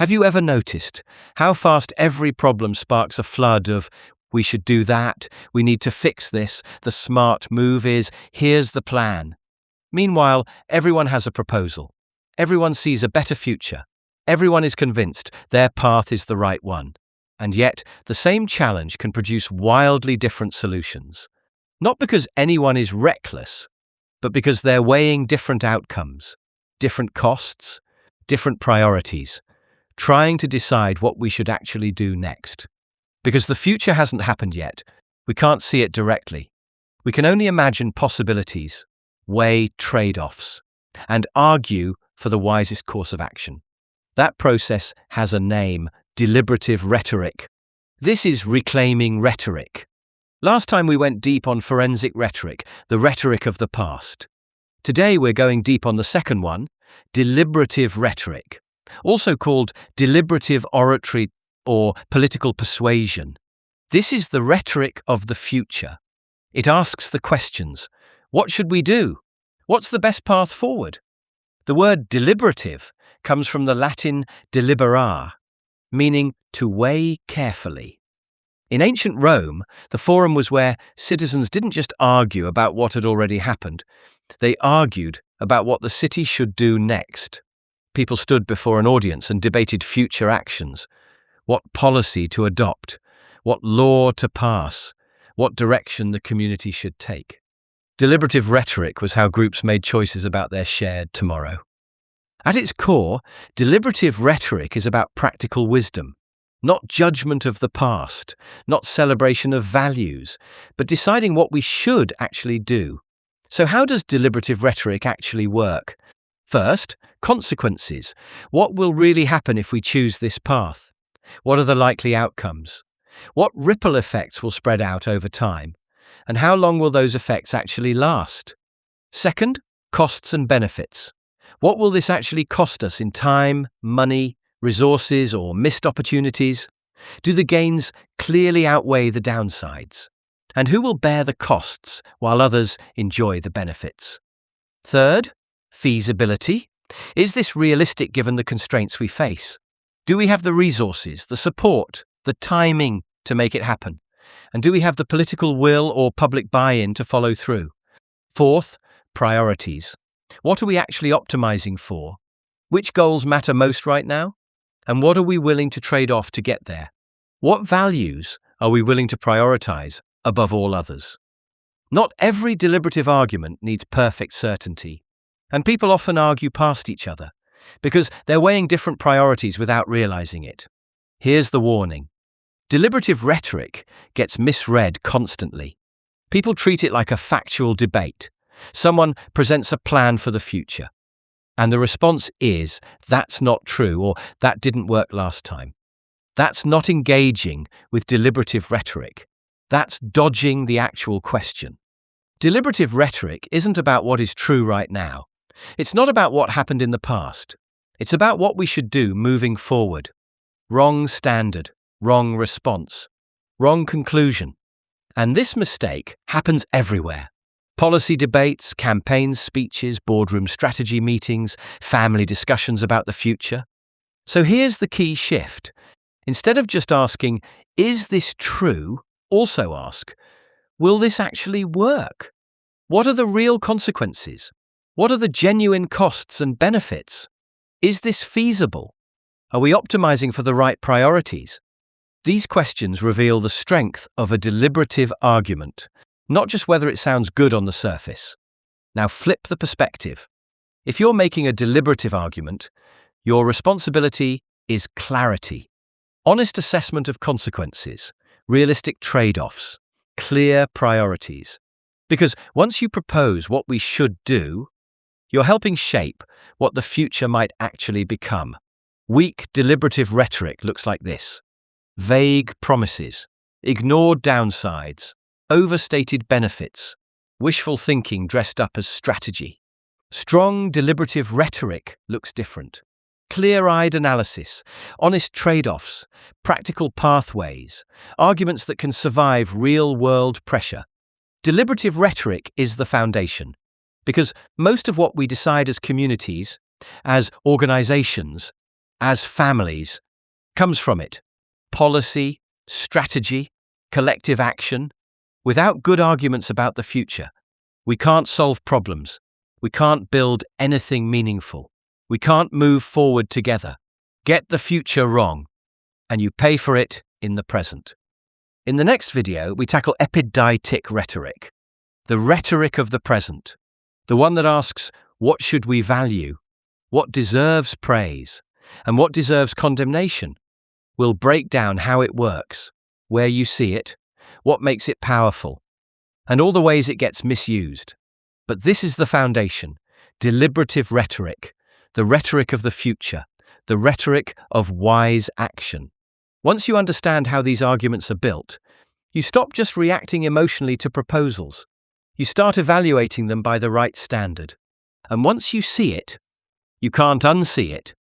Have you ever noticed how fast every problem sparks a flood of, we should do that, we need to fix this, the smart move is, here's the plan. Meanwhile, everyone has a proposal. Everyone sees a better future. Everyone is convinced their path is the right one. And yet, the same challenge can produce wildly different solutions. Not because anyone is reckless, but because they're weighing different outcomes, different costs, different priorities, trying to decide what we should actually do next. Because the future hasn't happened yet, we can't see it directly. We can only imagine possibilities, weigh trade-offs, and argue for the wisest course of action. That process has a name: deliberative rhetoric. This is reclaiming rhetoric. Last time we went deep on forensic rhetoric, the rhetoric of the past. Today we're going deep on the second one, deliberative rhetoric, also called deliberative oratory or political persuasion. This is the rhetoric of the future. It asks the questions: what should we do? What's the best path forward? The word deliberative comes from the Latin deliberare, meaning to weigh carefully. In ancient Rome, the forum was where citizens didn't just argue about what had already happened, they argued about what the city should do next. People stood before an audience and debated future actions, what policy to adopt, what law to pass, what direction the community should take. Deliberative rhetoric was how groups made choices about their shared tomorrow. At its core, deliberative rhetoric is about practical wisdom, not judgment of the past, not celebration of values, but deciding what we should actually do. So how does deliberative rhetoric actually work? First, consequences. What will really happen if we choose this path? What are the likely outcomes? What ripple effects will spread out over time? And how long will those effects actually last? Second, costs and benefits. What will this actually cost us in time, money, resources, or missed opportunities? Do the gains clearly outweigh the downsides? And who will bear the costs while others enjoy the benefits? Third, feasibility. Is this realistic given the constraints we face? Do we have the resources, the support, the timing to make it happen? And do we have the political will or public buy-in to follow through? Fourth, priorities. What are we actually optimizing for? Which goals matter most right now? And what are we willing to trade off to get there? What values are we willing to prioritize above all others? Not every deliberative argument needs perfect certainty, and people often argue past each other because they're weighing different priorities without realizing it. Here's the warning. Deliberative rhetoric gets misread constantly. People treat it like a factual debate. Someone presents a plan for the future, and the response is, that's not true, or that didn't work last time. That's not engaging with deliberative rhetoric. That's dodging the actual question. Deliberative rhetoric isn't about what is true right now. It's not about what happened in the past. It's about what we should do moving forward. Wrong standard, wrong response, wrong conclusion. And this mistake happens everywhere. Policy debates, campaigns, speeches, boardroom strategy meetings, family discussions about the future. So here's the key shift. Instead of just asking, is this true? Also ask, will this actually work? What are the real consequences? What are the genuine costs and benefits? Is this feasible? Are we optimizing for the right priorities? These questions reveal the strength of a deliberative argument, not just whether it sounds good on the surface. Now flip the perspective. If you're making a deliberative argument, your responsibility is clarity, honest assessment of consequences, realistic trade-offs, clear priorities. Because once you propose what we should do, you're helping shape what the future might actually become. Weak deliberative rhetoric looks like this: vague promises, ignored downsides, overstated benefits, wishful thinking dressed up as strategy. Strong deliberative rhetoric looks different. Clear-eyed analysis, honest trade-offs, practical pathways, arguments that can survive real-world pressure. Deliberative rhetoric is the foundation, because most of what we decide as communities, as organizations, as families comes from it. Policy, strategy, collective action. Without good arguments about the future, we can't solve problems. We can't build anything meaningful. We can't move forward together. Get the future wrong, and you pay for it in the present. In the next video, we tackle Epideictic rhetoric, the rhetoric of the present, the one that asks, what should we value? What deserves praise? And what deserves condemnation? We'll break down how it works, where you see it, what makes it powerful, and all the ways it gets misused. But this is the foundation: deliberative rhetoric, the rhetoric of the future, the rhetoric of wise action. Once you understand how these arguments are built, you stop just reacting emotionally to proposals. You start evaluating them by the right standard. And once you see it, you can't unsee it.